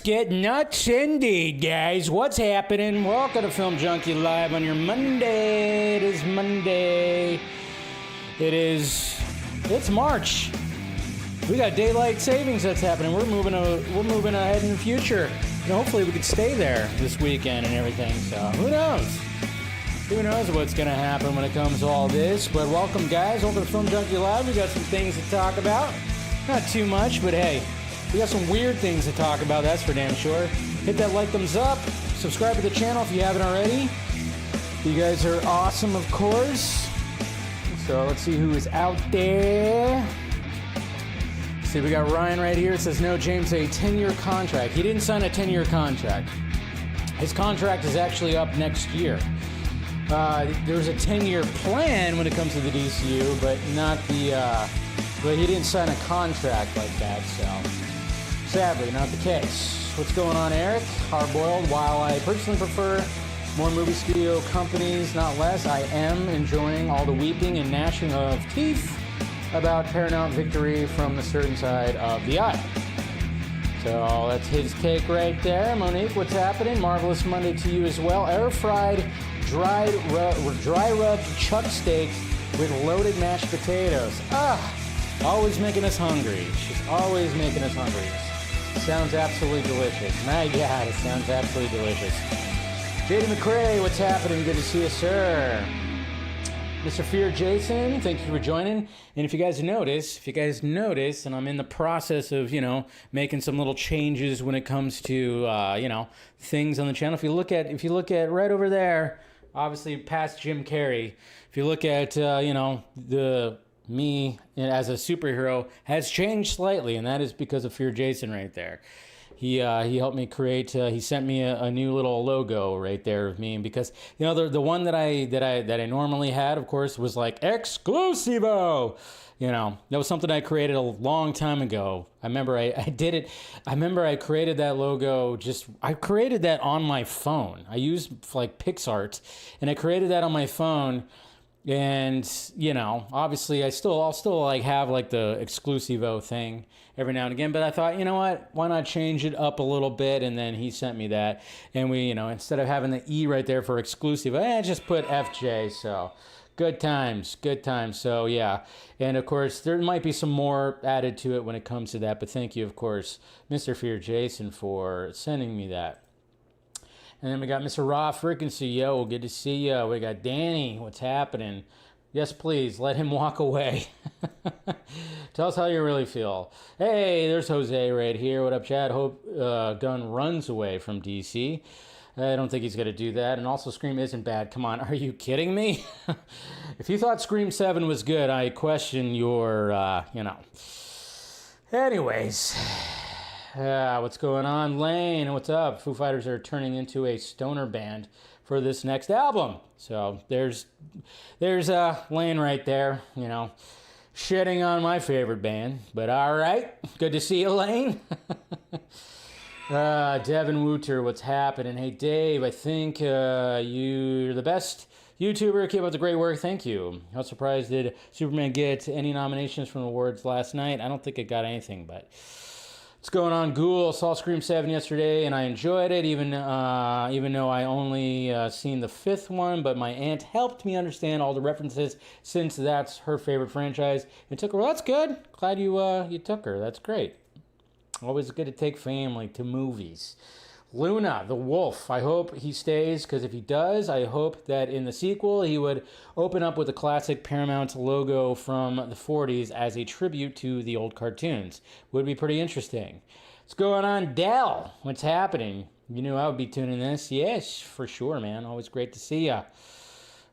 get nuts indeed, guys. What's happening? Welcome to Film Junkie Live on your Monday. It is Monday. It's March. We got daylight savings that's happening. We're moving ahead in the future. And hopefully we could stay there this weekend and everything. So who knows? Who knows what's going to happen when it comes to all this. But welcome, guys. Welcome to Film Junkie Live. We got some things to talk about. Not too much, but hey, we got some weird things to talk about, that's for damn sure. Hit that like, thumbs up. Subscribe to the channel if you haven't already. You guys are awesome, of course. So let's see who is out there. See, we got Ryan right here. It says, no, James, a 10-year contract. He didn't sign a 10-year contract. His contract is actually up next year. There's a 10-year plan when it comes to the DCU, but not the... But he didn't sign a contract like that, so sadly, not the case. What's going on, Eric? Hard-boiled. While I personally prefer more movie studio companies, not less, I am enjoying all the weeping and gnashing of teeth about Paramount victory from the certain side of the aisle. So that's his take right there. Monique, what's happening? Marvelous Monday to you as well. Air-fried, dry rubbed chuck steak with loaded mashed potatoes. Always making us hungry. She's always making us hungry. Sounds absolutely delicious. My God, it sounds absolutely delicious. JD McCrae, what's happening? Good to see you, sir. Mr. Fear Jason, thank you for joining. And if you guys notice, and I'm in the process of, making some little changes when it comes to, things on the channel. If you look at right over there, obviously past Jim Carrey. If you look at, me as a superhero has changed slightly, and that is because of Fear Jason right there. He helped me create. He sent me a new little logo right there of me, because the one that I normally had, of course, was like exclusivo. That was something I created a long time ago. I remember I did it. I remember I created that logo. I created that on my phone. I used like PixArt, and I created that on my phone. And, obviously I'll still like have like the exclusivo thing every now and again, but I thought, you know what, why not change it up a little bit? And then he sent me that, and we, instead of having the E right there for exclusive, I just put FJ. So good times. So yeah. And of course there might be some more added to it when it comes to that, but thank you, of course, Mr. Fear Jason, for sending me that. And then we got Mr. Raw Frequency. Yo, good to see you. We got Danny. What's happening? Yes, please. Let him walk away. Tell us how you really feel. Hey, there's Jose right here. What up, Chad? Hope Gunn runs away from DC. I don't think he's going to do that. And also, Scream isn't bad. Come on. Are you kidding me? If you thought Scream 7 was good, I question your, Anyways... what's going on, Lane? What's up? Foo Fighters are turning into a stoner band for this next album. So there's Lane right there, shitting on my favorite band. But all right, good to see you, Lane. Devin Wooter, what's happening? Hey, Dave, I think you're the best YouTuber. Keep up the great work. Thank you. How surprised did Superman get any nominations from the awards last night? I don't think it got anything, but... What's going on, Ghoul? Saw Scream 7 yesterday, and I enjoyed it, even though I only seen the 5th one, but my aunt helped me understand all the references, since that's her favorite franchise. And took her. Well, that's good. Glad you took her. That's great. Always good to take family to movies. Luna, the wolf. I hope he stays, because if he does, I hope that in the sequel he would open up with the classic Paramount logo from the 40s as a tribute to the old cartoons. Would be pretty interesting. What's going on, Dell? What's happening? You knew I would be tuning this. Yes, for sure, man. Always great to see ya.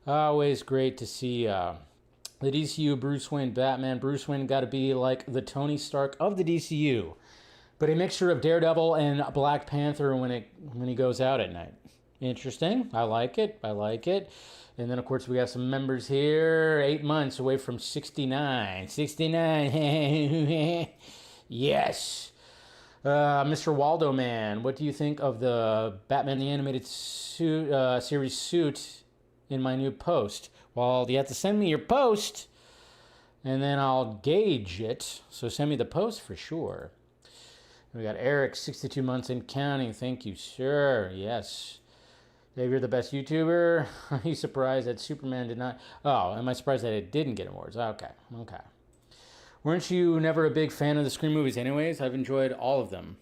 Always great to see ya. The DCU Bruce Wayne Batman. Bruce Wayne got to be like the Tony Stark of the DCU. But a mixture of Daredevil and Black Panther when he goes out at night. Interesting. I like it. And then, of course, we got some members here. 8 months away from 69. 69. Yes. Mr. Waldo Man, what do you think of the Batman the Animated Series suit in my new post? Well, you have to send me your post, and then I'll gauge it. So send me the post for sure. We got Eric, 62 months and counting. Thank you, sir. Yes. Dave, you're the best YouTuber. Are you surprised that Superman did not? Oh, am I surprised that it didn't get awards? Okay. Weren't you never a big fan of the Scream movies anyways? I've enjoyed all of them.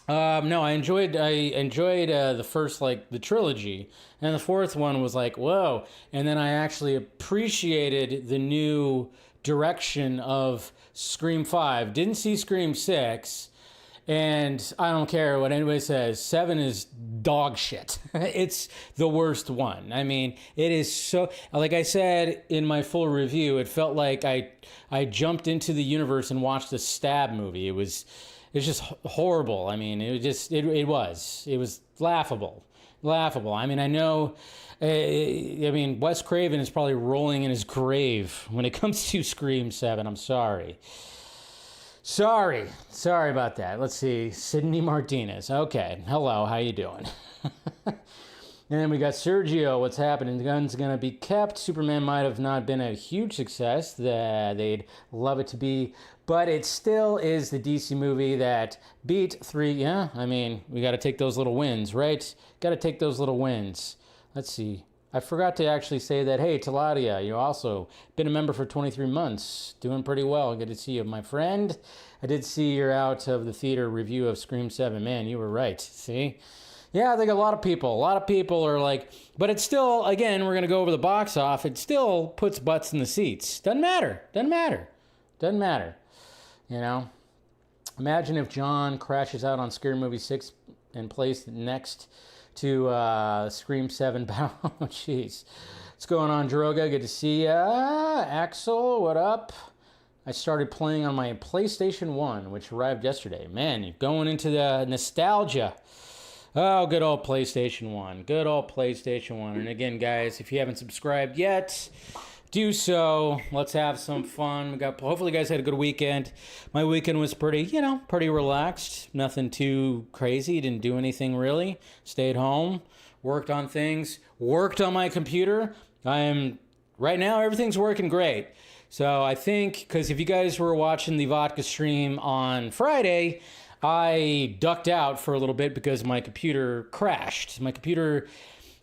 No, I enjoyed the first, like, the trilogy, and the fourth one was like, whoa. And then I actually appreciated the new direction of Scream 5. Didn't see Scream 6, and I don't care what anybody says, 7 is dog shit. It's the worst one. I mean, it is so, like I said in my full review, it felt like I jumped into the universe and watched a Stab movie. It's just horrible. I mean, it was laughable. I mean, I know, Wes Craven is probably rolling in his grave when it comes to Scream 7. I'm sorry. Sorry about that. Let's see. Sydney Martinez. Okay. Hello. How you doing? And then we got Sergio. What's happening? The gun's going to be kept. Superman might have not been a huge success that they'd love it to be, but it still is the DC movie that beat 3. Yeah, I mean, we got to take those little wins, right? Got to take those little wins. Let's see. I forgot to actually say that, hey, Taladia, you also been a member for 23 months. Doing pretty well. Good to see you, my friend. I did see you're out of the theater review of Scream 7. Man, you were right. See? Yeah, I think a lot of people are like, but it's still, again, we're going to go over the box off. It still puts butts in the seats. Doesn't matter. You know? Imagine if John crashes out on Scary Movie 6 and placed next to Scream 7 battle. Oh, jeez. What's going on, Droga? Good to see ya. Axel, what up? I started playing on my PlayStation 1, which arrived yesterday. Man, you're going into the nostalgia. Oh, good old PlayStation 1. Good old PlayStation 1. And again, guys, if you haven't subscribed yet, do so. Let's have some fun. Hopefully you guys had a good weekend. My weekend was pretty relaxed. Nothing too crazy. Didn't do anything really. Stayed home. Worked on things. Worked on my computer. Right now, everything's working great. So I think, because if you guys were watching the vodka stream on Friday, I ducked out for a little bit because my computer crashed. My computer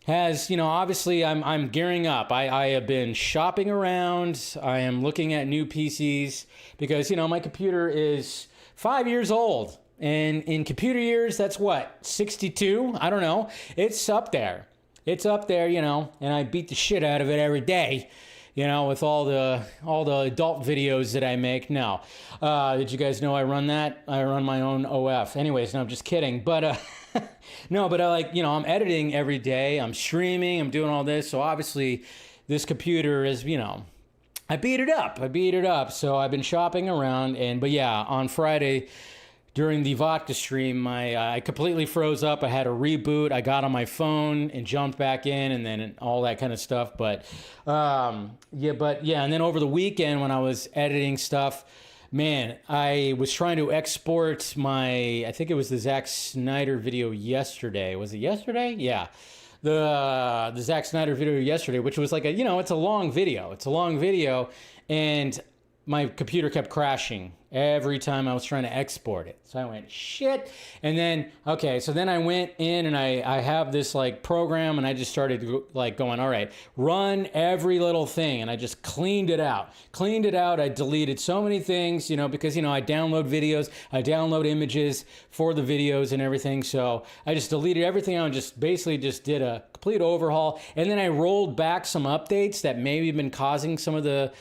has, obviously I'm gearing up. I have been shopping around. I am looking at new PCs because, my computer is 5 years old. And in computer years, that's what, 62? I don't know. It's up there. And I beat the shit out of it every day. With all the adult videos that I make. Now, did you guys know I run that? I run my own OF. Anyways, no, I'm just kidding. But I'm editing every day. I'm streaming. I'm doing all this. So obviously, this computer is, I beat it up. So I've been shopping around. But yeah, on Friday, during the vodka stream, I completely froze up. I had to reboot. I got on my phone and jumped back in, and then all that kind of stuff. But and then over the weekend when I was editing stuff, man, I was trying to export I think it was the Zack Snyder video yesterday. Was it yesterday? Yeah. The Zack Snyder video yesterday, which was like it's a long video, and my computer kept crashing every time I was trying to export it. So I went, shit. And then, so then I went in and I have this program, and I just started going, all right, run every little thing. And I just cleaned it out. I deleted so many things, because, I download videos, I download images for the videos and everything. So I just deleted everything out and just basically just did a complete overhaul. And then I rolled back some updates that maybe have been causing some of the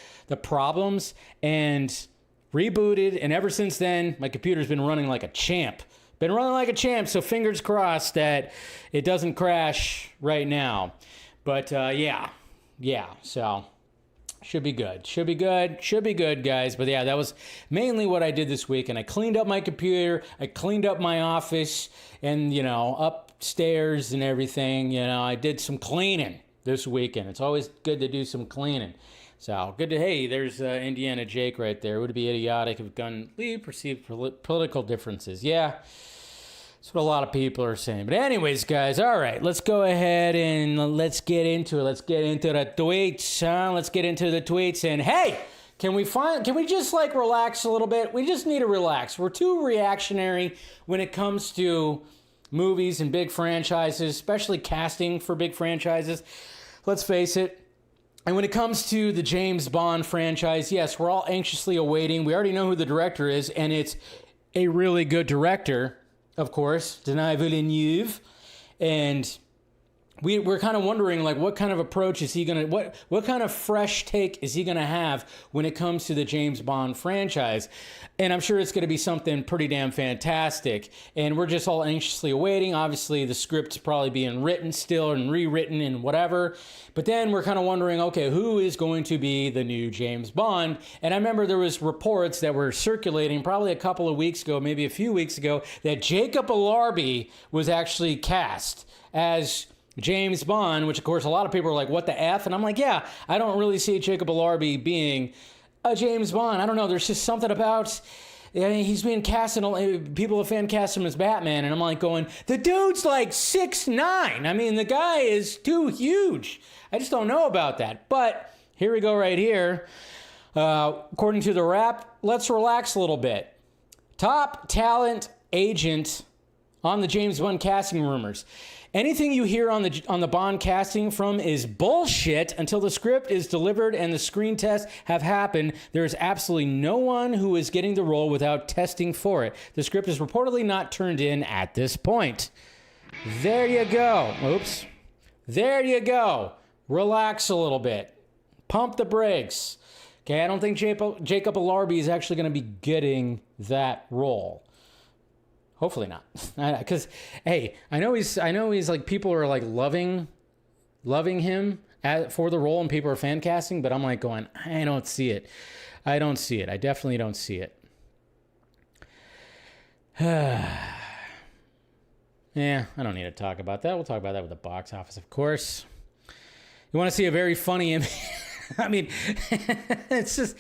problems, and rebooted, and ever since then my computer's been running like a champ. So fingers crossed that it doesn't crash right now. But so should be good, guys. But yeah, that was mainly what I did this week. And I cleaned up my computer, I cleaned up my office, and upstairs and everything. I did some cleaning this weekend. It's always good to do some cleaning. So, good to, hey, there's Indiana Jake right there. It would be idiotic if gun leave perceived political differences. Yeah, that's what a lot of people are saying. But anyways, guys, all right, let's go ahead and let's get into it. Let's get into the tweets, huh? Let's get into the tweets. And, hey, Can we just like relax a little bit? We just need to relax. We're too reactionary when it comes to movies and big franchises, especially casting for big franchises. Let's face it. And when it comes to the James Bond franchise, yes, we're all anxiously awaiting. We already know who the director is, and it's a really good director, of course, Denis Villeneuve. And we're kind of wondering, like, what kind of approach is he going to, what kind of fresh take is he going to have when it comes to the James Bond franchise? And I'm sure it's going to be something pretty damn fantastic. And we're just all anxiously awaiting. Obviously, the script's probably being written still and rewritten and whatever. But then we're kind of wondering, okay, who is going to be the new James Bond? And I remember there was reports that were circulating probably a couple of weeks ago, maybe a few weeks ago, that Jacob Elordi was actually cast as James Bond, which of course a lot of people are like, what the F? And I'm like, yeah, I don't really see Jacob Elordi being a James Bond. I don't know. There's just something about, I mean, he's being cast in, people have fan cast him as Batman. And I'm like going, the dude's like 6'9". I mean, the guy is too huge. I just don't know about that. But here we go right here. According to the Wrap, let's relax a little bit. Top talent agent on the James Bond casting rumors. Anything you hear on the Bond casting from is bullshit until the script is delivered and the screen tests have happened. There is absolutely no one who is getting the role without testing for it. The script is reportedly not turned in at this point. There you go. Oops. There you go. Relax a little bit. Pump the brakes. Okay, I don't think Jacob Elordi is actually going to be getting that role. Hopefully not, because hey, I know he's like, people are like loving him for the role, and people are fan casting, but I'm like going, I don't see it. I definitely don't see it. Yeah, I don't need to talk about that. We'll talk about that with the box office, of course. You want to see a very funny image? I mean, it's just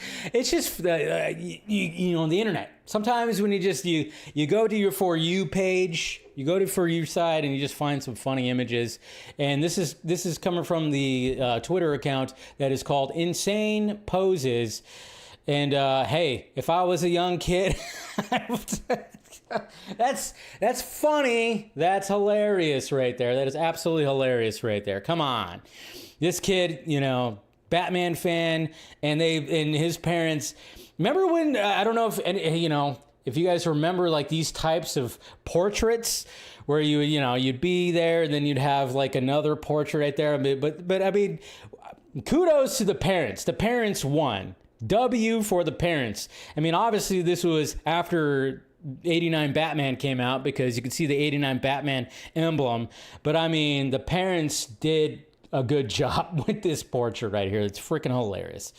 you know, the internet. Sometimes when you go to your For You page, you go to For You side, and you just find some funny images. And this is coming from the Twitter account that is called Insane Poses. And hey, if I was a young kid, that's funny. That's hilarious right there. That is absolutely hilarious right there. Come on, this kid, you know, Batman fan, and his parents. Remember when I don't know if, you know, if you guys remember like these types of portraits where you'd be there and then you'd have like another portrait right there. But I mean, kudos to the parents. The parents won. W for the parents. I mean, obviously this was after 89 Batman came out, because you can see the 89 Batman emblem. But I mean, the parents did a good job with this portrait right here. It's freaking hilarious.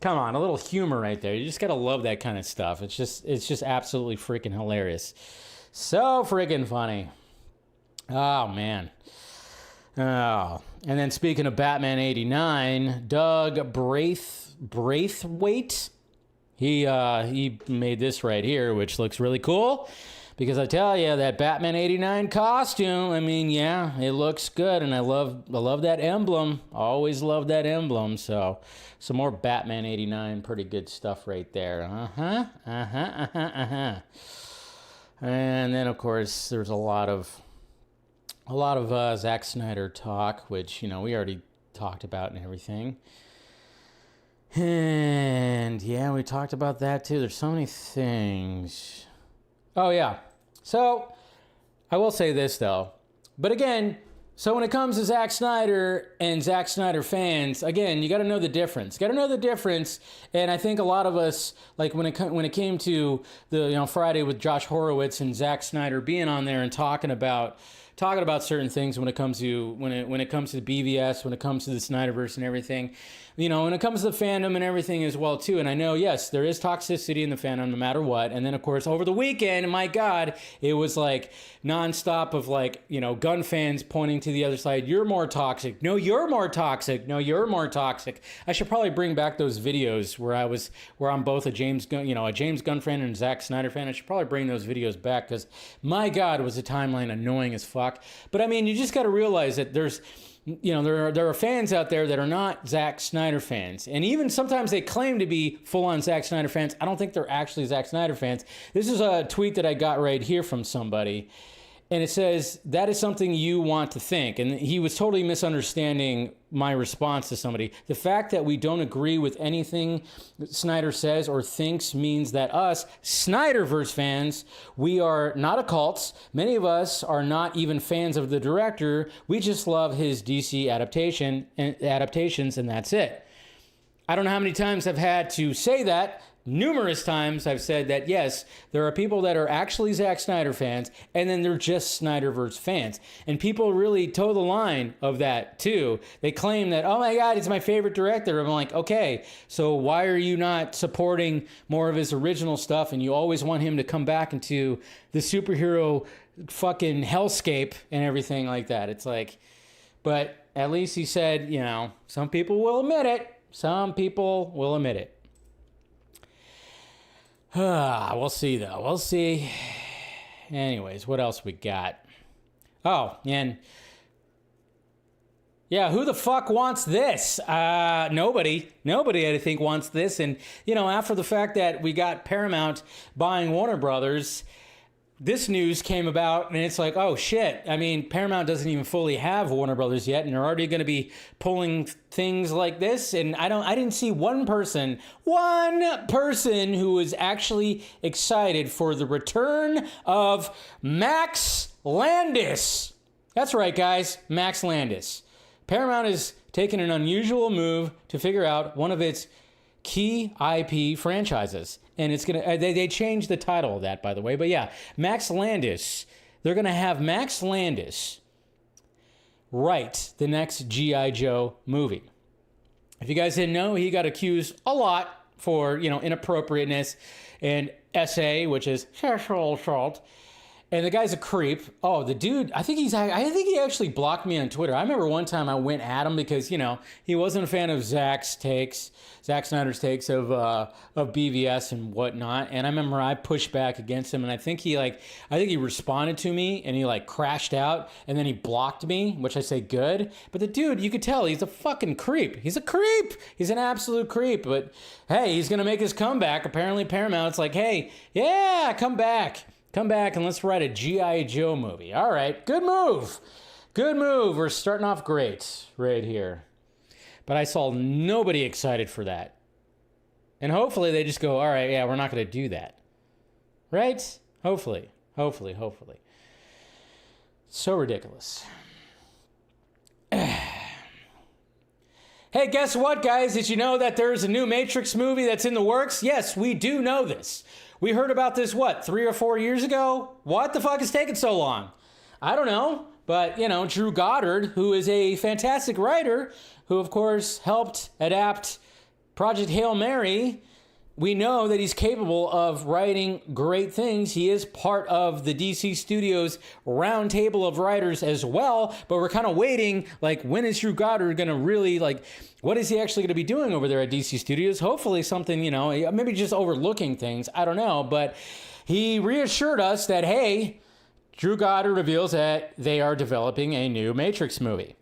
Come on, a little humor right there. You just gotta love that kind of stuff. It's just absolutely freaking hilarious. So freaking funny. Oh man. Oh, and then speaking of Batman 89, Doug Braithwaite, he made this right here, which looks really cool. Because I tell you, that Batman 89 costume, I mean, yeah, it looks good, and I love that emblem. Always love that emblem. So, some more Batman 89, pretty good stuff right there. And then, of course, there's a lot of Zack Snyder talk, which, you know, we already talked about and everything. And yeah, we talked about that too. There's so many things. Oh yeah. So, I will say this, though. But again, so when it comes to Zack Snyder and Zack Snyder fans, again, you got to know the difference. And I think a lot of us, like when it came to the Friday with Josh Horowitz and Zack Snyder being on there and talking about certain things when it comes to when it comes to BVS, when it comes to the Snyderverse and everything, when it comes to the fandom and everything as well too. And I know, yes, there is toxicity in the fandom no matter what. And then of course over the weekend, my God, it was like nonstop of like, gun fans pointing to the other side. You're more toxic. No, you're more toxic. No, you're more toxic. I should probably bring back those videos where I'm both a James Gunn fan and a Zack Snyder fan. I should probably bring those videos back, because my God, was the timeline annoying as fuck. But I mean, you just got to realize that there's there are fans out there that are not Zack Snyder fans. And even sometimes they claim to be full-on Zack Snyder fans. I don't think they're actually Zack Snyder fans. This is a tweet that I got right here from somebody. And it says, that is something you want to think. And he was totally misunderstanding my response to somebody. The fact that we don't agree with anything Snyder says or thinks means that us, Snyderverse fans, we are not a cult. Many of us are not even fans of the director. We just love his DC adaptations, and that's it. I don't know how many times I've had to say that. Numerous times I've said that, yes, there are people that are actually Zack Snyder fans, and then they're just Snyderverse fans. And people really toe the line of that, too. They claim that, oh my God, he's my favorite director. I'm like, okay, so why are you not supporting more of his original stuff, and you always want him to come back into the superhero fucking hellscape and everything like that? It's like, but at least he said, some people will admit it. Some people will admit it. We'll see, though. We'll see. Anyways, what else we got? Oh, and yeah, who the fuck wants this? Nobody, I think, wants this. And, after the fact that we got Paramount buying Warner Brothers, this news came about, and it's like, oh shit. I mean, Paramount doesn't even fully have Warner Brothers yet, and they're already going to be pulling things like this. And I didn't see one person who was actually excited for the return of Max Landis. That's right, guys, Max Landis. Paramount is taking an unusual move to figure out one of its key IP franchises. And it's going to, they changed the title of that, by the way. But yeah, Max Landis. They're going to have Max Landis write the next G.I. Joe movie. If you guys didn't know, he got accused a lot for, inappropriateness and SA, which is sexual assault. And the guy's a creep. Oh, the dude, I think he actually blocked me on Twitter. I remember one time I went at him because, he wasn't a fan of Zack Snyder's takes of BVS and whatnot. And I remember I pushed back against him, and I think he responded to me, and he crashed out, and then he blocked me, which I say good. But the dude, you could tell he's a fucking creep. He's a creep. He's an absolute creep. But hey, he's going to make his comeback. Apparently Paramount's like, hey, yeah, come back. Come back and let's write a G.I. Joe movie. All right, good move. Good move. We're starting off great right here. But I saw nobody excited for that. And hopefully they just go, all right, yeah, we're not going to do that. Right? Hopefully. So ridiculous. Hey, guess what, guys? Did you know that there's a new Matrix movie that's in the works? Yes, we do know this. We heard about this, 3 or 4 years ago? What the fuck is taking so long? I don't know. But, Drew Goddard, who is a fantastic writer, who, of course, helped adapt Project Hail Mary, we know that he's capable of writing great things. He is part of the DC Studios round table of writers as well, but we're kind of waiting, when is Drew Goddard going to really, what is he actually going to be doing over there at DC Studios? Hopefully something, maybe just overlooking things. I don't know, but he reassured us that, hey, Drew Goddard reveals that they are developing a new Matrix movie.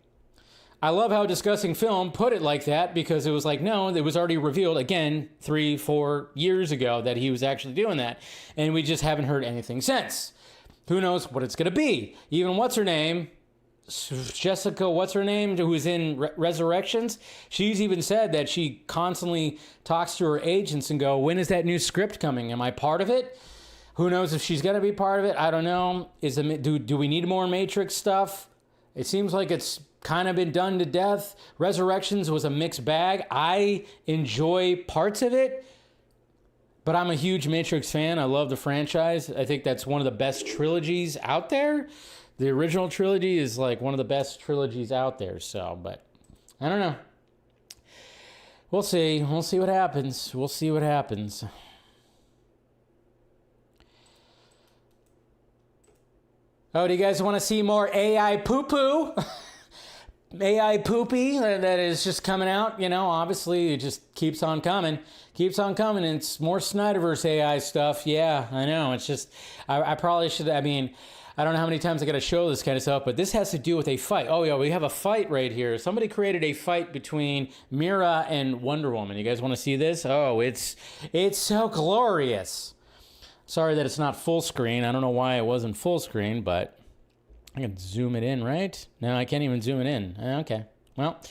I love how Discussing Film put it like that, because it was no, it was already revealed, again, 3-4 years ago that he was actually doing that. And we just haven't heard anything since. Who knows what it's going to be? Even Jessica, who's in Resurrections, she's even said that she constantly talks to her agents and go, when is that new script coming? Am I part of it? Who knows if she's going to be part of it? I don't know. Do we need more Matrix stuff? It seems like it's kind of been done to death. Resurrections was a mixed bag. I enjoy parts of it, but I'm a huge Matrix fan. I love the franchise. I think that's one of the best trilogies out there. The original trilogy is one of the best trilogies out there. So, but I don't know. We'll see. We'll see what happens. Oh, do you guys want to see more AI poo-poo? AI poopy that is just coming out, obviously it just keeps on coming. And it's more Snyderverse AI stuff. Yeah, I know. It's just, I probably should, I don't know how many times I got to show this kind of stuff, but this has to do with a fight. Oh, yeah, we have a fight right here. Somebody created a fight between Mira and Wonder Woman. You guys want to see this? Oh, it's so glorious. Sorry that it's not full screen. I don't know why it wasn't full screen, but I can zoom it in, right? No, I can't even zoom it in. Okay. Well,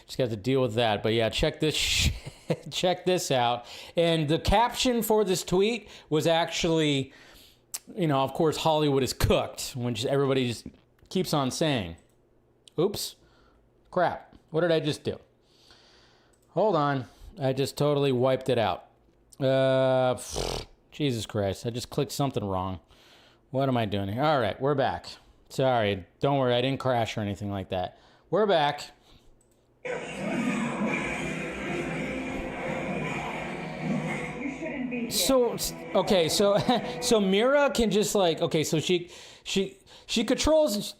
just got to deal with that. But yeah, check this check this out. And the caption for this tweet was actually, you know, of course, Hollywood is cooked, which everybody just keeps on saying. Oops. Crap. What did I just do? Hold on. I just totally wiped it out. Jesus Christ. I just clicked something wrong. What am I doing here? All right, we're back. Sorry. Don't worry. I didn't crash or anything like that. We're back. So okay, so Mira can just like, okay, so she controls,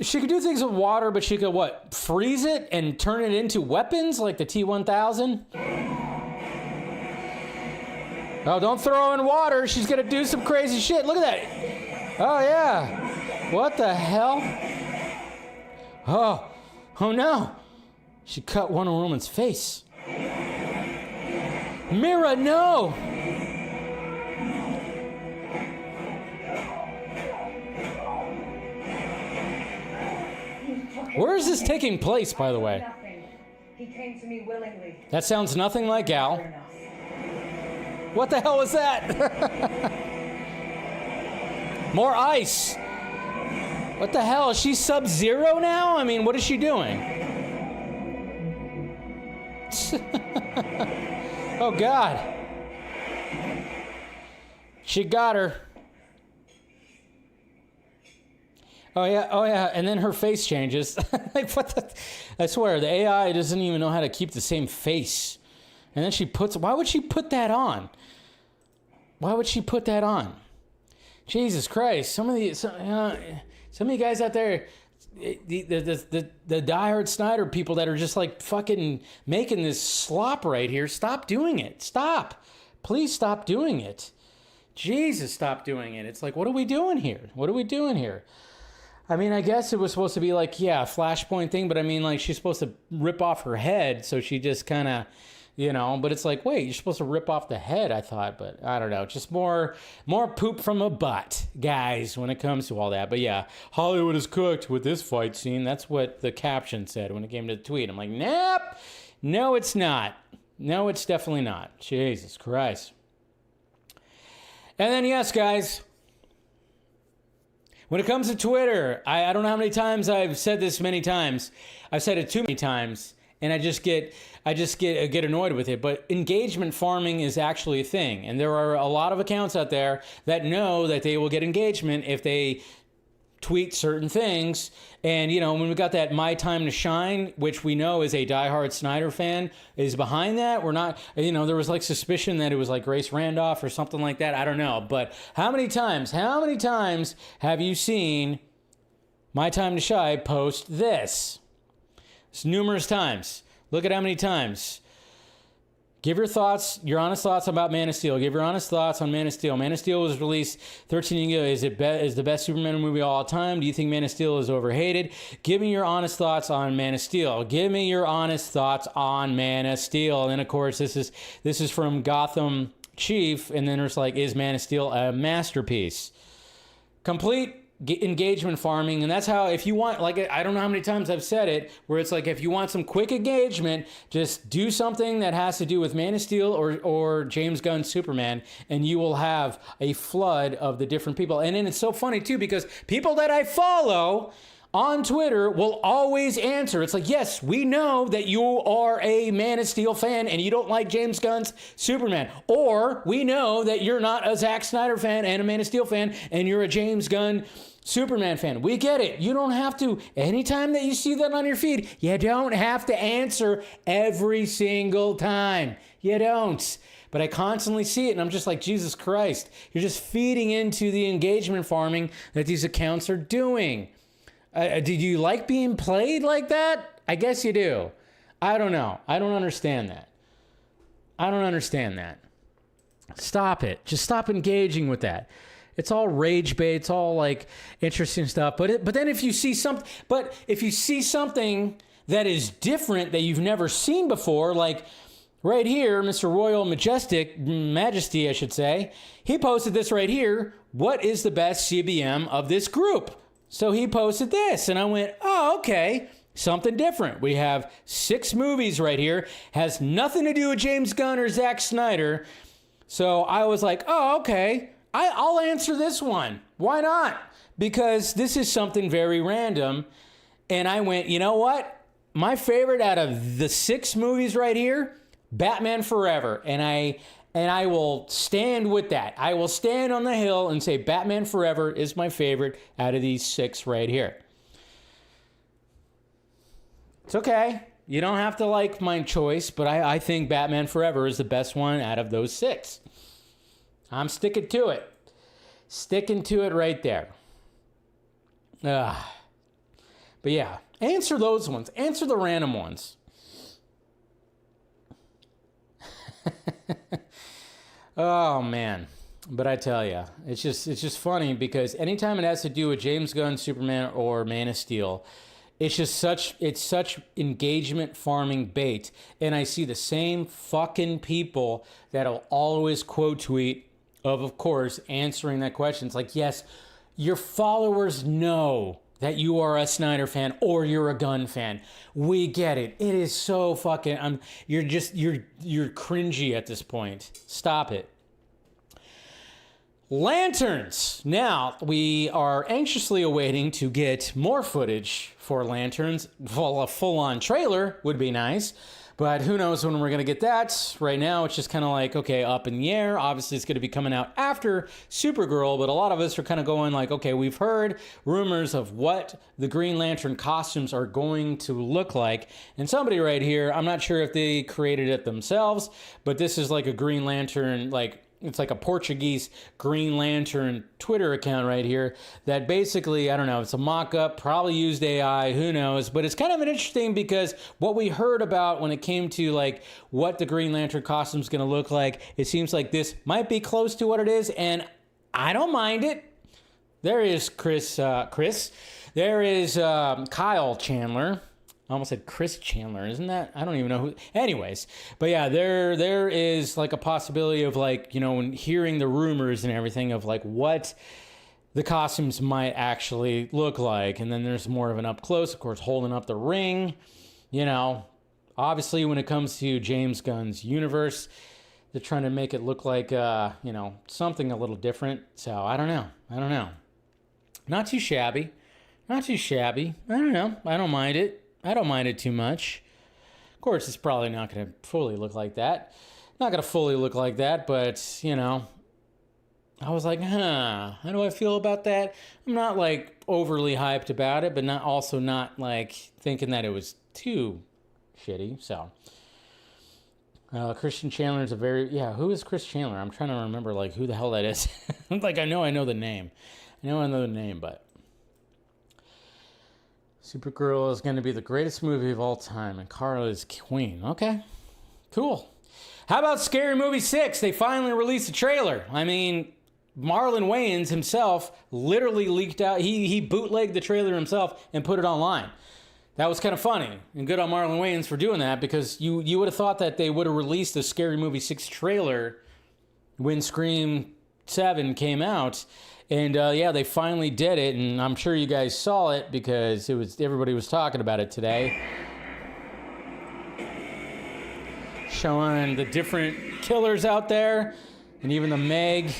she could do things with water, but she could what, freeze it and turn it into weapons like the T-1000? Oh, don't throw in water. She's gonna do some crazy shit. Look at that. Oh yeah. What the hell? Oh no. She cut Wonder Woman's face. Mira, no. Where is this taking place, by the way? He came to me willingly. That sounds nothing like Gal. What the hell was that? More ice. What the hell? Is she Sub-Zero now? I mean, what is she doing? Oh, God. She got her. Oh yeah, and then her face changes. Like, what the? I swear, the AI doesn't even know how to keep the same face. And then she puts, why would she put that on? Why would she put that on? Jesus Christ, some of you guys out there, the diehard Snyder people that are just like fucking making this slop right here, stop doing it. Stop. Please stop doing it. Jesus, stop doing it. It's like, what are we doing here? What are we doing here? I mean, I guess it was supposed to be like, yeah, a Flashpoint thing, but I mean, like, she's supposed to rip off her head, so she just kind of, you know, but it's like, wait, you're supposed to rip off the head, I thought, but I don't know. Just more poop from a butt, guys, when it comes to all that. But yeah, Hollywood is cooked with this fight scene. That's what the caption said when it came to the tweet. I'm like, nope, no, it's not. No, it's definitely not. Jesus Christ. And then, yes, guys, when it comes to Twitter, I don't know how many times I've said this many times. I've said it too many times, and I just get annoyed with it. But engagement farming is actually a thing, and there are a lot of accounts out there that know that they will get engagement if they tweet certain things. And, you know, when we got that My Time to Shine, which we know is a diehard Snyder fan, is behind that. We're not, you know, there was like suspicion that it was like Grace Randolph or something like that. I don't know. But how many times have you seen My Time to Shine post this? It's numerous times. Look at how many times. Give your thoughts, your honest thoughts about Man of Steel. Give your honest thoughts on Man of Steel. Man of Steel was released 13 years ago. Is the best Superman movie of all time? Do you think Man of Steel is overhated? Give me your honest thoughts on Man of Steel. Give me your honest thoughts on Man of Steel. And then, of course, this is from Gotham Chief. And then there's like, is Man of Steel a masterpiece? Complete engagement farming. And that's how, if you want, like, I don't know how many times I've said it, where it's like, if you want some quick engagement, just do something that has to do with Man of Steel or James Gunn's Superman, and you will have a flood of the different people. And then it's so funny too, because people that I follow on Twitter will always answer. It's like, yes, we know that you are a Man of Steel fan and you don't like James Gunn's Superman. Or we know that you're not a Zack Snyder fan and a Man of Steel fan and you're a James Gunn Superman fan. We get it. You don't have to. Anytime that you see that on your feed, you don't have to answer every single time. You don't. But I constantly see it, and I'm just like, Jesus Christ. You're just feeding into the engagement farming that these accounts are doing. Do you like being played like that? I guess you do. I don't know. I don't understand that. I don't understand that. Stop it. Just stop engaging with that. it's all rage bait. It's all like interesting stuff. But then if you see something that is different that you've never seen before, like right here, Mr. Royal Majesty, I should say, he posted this right here. What is the best CBM of this group? So he posted this, and I went, oh, okay, something different. We have 6 movies right here. Has nothing to do with James Gunn or Zack Snyder. So I was like, oh, okay, I'll answer this one. Why not? Because this is something very random. And I went, you know what? My favorite out of the 6 movies right here, Batman Forever. And I will stand with that. I will stand on the hill and say Batman Forever is my favorite out of these 6 right here. It's okay. You don't have to like my choice, but I think Batman Forever is the best one out of those 6. I'm sticking to it. Sticking to it right there. But yeah, answer those ones. Answer the random ones. Oh, man. But I tell you, it's just funny because anytime it has to do with James Gunn, Superman, or Man of Steel, it's such engagement farming bait. And I see the same fucking people that'll always quote tweet of course, answering that question. It's like, yes, your followers know that you are a Snyder fan or you're a Gunn fan. We get it. It is so fucking, you're cringy at this point. Stop it. Lanterns. Now, we are anxiously awaiting to get more footage for Lanterns. Well, a full-on trailer would be nice, but who knows when we're going to get that. Right now, it's just kind of like, okay, up in the air. Obviously, it's going to be coming out after Supergirl, but a lot of us are kind of going like, okay, we've heard rumors of what the Green Lantern costumes are going to look like. And somebody right here, I'm not sure if they created it themselves, but this is like a Green Lantern, like, it's like a Portuguese Green Lantern Twitter account right here that basically, I don't know, it's a mock-up, probably used AI, who knows, but it's kind of an interesting because what we heard about when it came to like what the Green Lantern costume is going to look like, it seems like this might be close to what it is, and I don't mind it. There is Chris. There is Kyle Chandler. I almost said Chris Chandler, isn't that? I don't even know who. Anyways, but yeah, there is like a possibility of like, you know, when hearing the rumors and everything of like what the costumes might actually look like. And then there's more of an up close, of course, holding up the ring. You know, obviously when it comes to James Gunn's universe, they're trying to make it look like, you know, something a little different. So I don't know. Not too shabby. I don't know. I don't mind it. I don't mind it too much. Of course, it's probably not going to fully look like that. But, you know, I was like, how do I feel about that? I'm not, like, overly hyped about it, but not, like, thinking that it was too shitty, so. Christian Chandler is who is Chris Chandler? I'm trying to remember, like, who the hell that is. Like, I know the name. But. Supergirl is going to be the greatest movie of all time, and Kara is queen. Okay, cool. How about Scary Movie 6? They finally released a trailer. I mean, Marlon Wayans himself literally leaked out. He bootlegged the trailer himself and put it online. That was kind of funny, and good on Marlon Wayans for doing that, because you would have thought that they would have released the Scary Movie 6 trailer when Scream 7 came out. And yeah, they finally did it, and I'm sure you guys saw it because everybody was talking about it today. Showing the different killers out there, and even the Meg.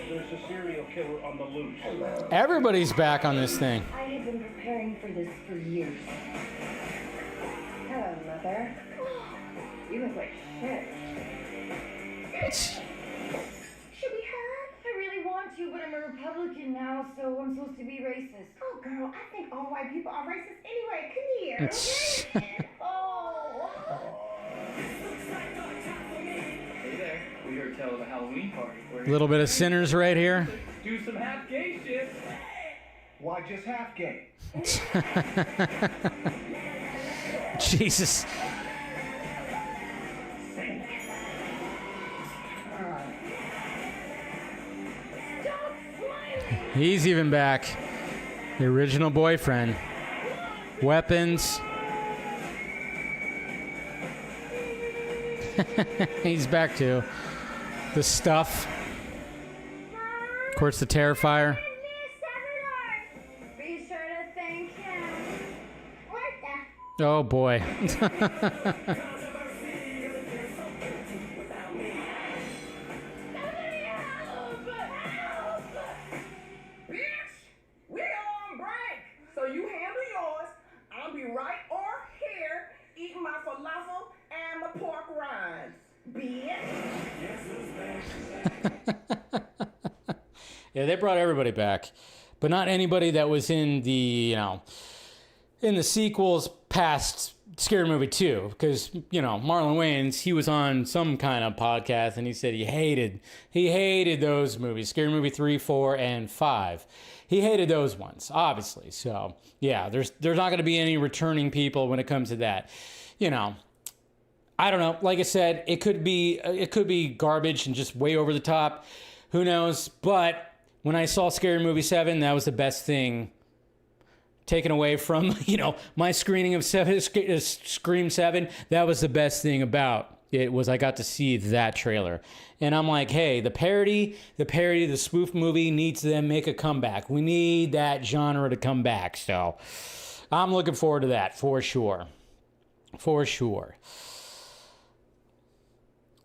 There's a serial killer on the loose. Everybody's back on this thing. I have been preparing for this for years. Hello, Mother. You look like shit. Should we hug? I really want to, but I'm a Republican. looking now, so I'm supposed to be racist. Oh, girl, I think all white people are racist anyway. Come here, okay? Oh. Hey there, we're here to tell of a Halloween party. A little bit of Sinners right here. Do some half gay shit. Why just half gay? Jesus. He's even back. The original boyfriend. Weapons. He's back too. The stuff. Of course, the Terrifier. Be sure to thank him. What the? Oh boy. Bitch, we on break. So you handle yours. I'll be right over here eating my falafel and my pork rinds. Bitch. Yeah, they brought everybody back, but not anybody that was in the, in the sequels past Scary Movie 2, because, Marlon Wayans, he was on some kind of podcast and he said he hated those movies, Scary Movie 3, 4, and 5. He hated those ones, obviously. So, yeah, there's not going to be any returning people when it comes to that. I don't know. Like I said, it could be garbage and just way over the top. Who knows? But when I saw Scary Movie 7, that was the best thing taken away from, my screening of Scream 7. That was the best thing about it, was I got to see that trailer. And I'm like, hey, the parody, the spoof movie needs to then make a comeback. We need that genre to come back. So I'm looking forward to that for sure. For sure.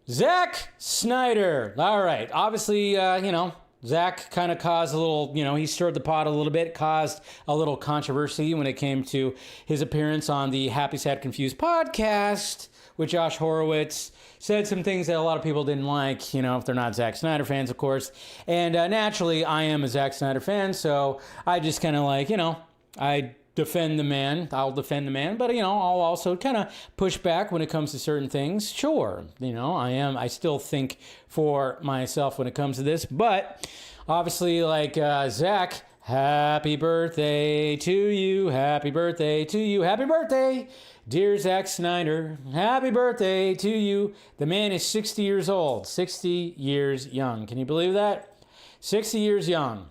Zack Snyder. All right. Obviously, Zack kind of caused a little, he stirred the pot a little bit, caused a little controversy when it came to his appearance on the Happy, Sad, Confused podcast with Josh Horowitz. Said some things that a lot of people didn't like, if they're not Zack Snyder fans, of course. And naturally, I am a Zack Snyder fan, so I just kind of I defend the man. I'll defend the man, but I'll also kind of push back when it comes to certain things. Sure, I still think for myself when it comes to this, but obviously, Zack, happy birthday to you, happy birthday to you, happy birthday, dear Zack Snyder, happy birthday to you. The man is 60 years old, 60 years young. Can you believe that? 60 years young.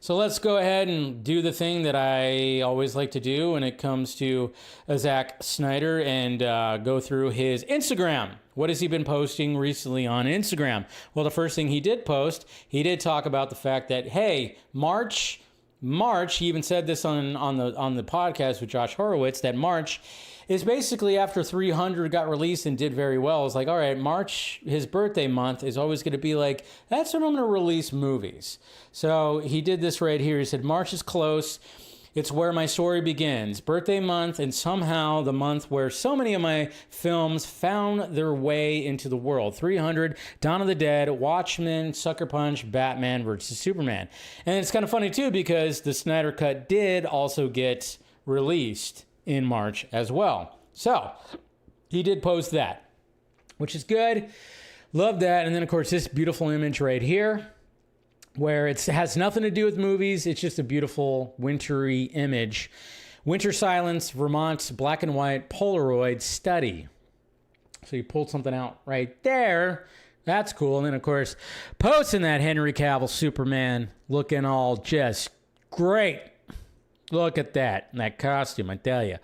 So let's go ahead and do the thing that I always like to do when it comes to Zack Snyder and go through his Instagram. What has he been posting recently on Instagram? Well, the first thing he did post, he did talk about the fact that, hey, March, he even said this on the podcast with Josh Horowitz, that March is basically after 300 got released and did very well. It's like, all right, March, his birthday month, is always going to be like, that's when I'm going to release movies. So he did this right here. He said, March is close. It's where my story begins. Birthday month, and somehow the month where so many of my films found their way into the world. 300, Dawn of the Dead, Watchmen, Sucker Punch, Batman vs. Superman. And it's kind of funny, too, because the Snyder Cut did also get released in March as well. So he did post that, which is good. Love that. And then, of course, this beautiful image right here, where it has nothing to do with movies. It's just a beautiful wintry image. Winter Silence, Vermont, black and white Polaroid study. So you pulled something out right there. That's cool. And then, of course, posting that Henry Cavill Superman looking all just great. Look at that costume, I tell you.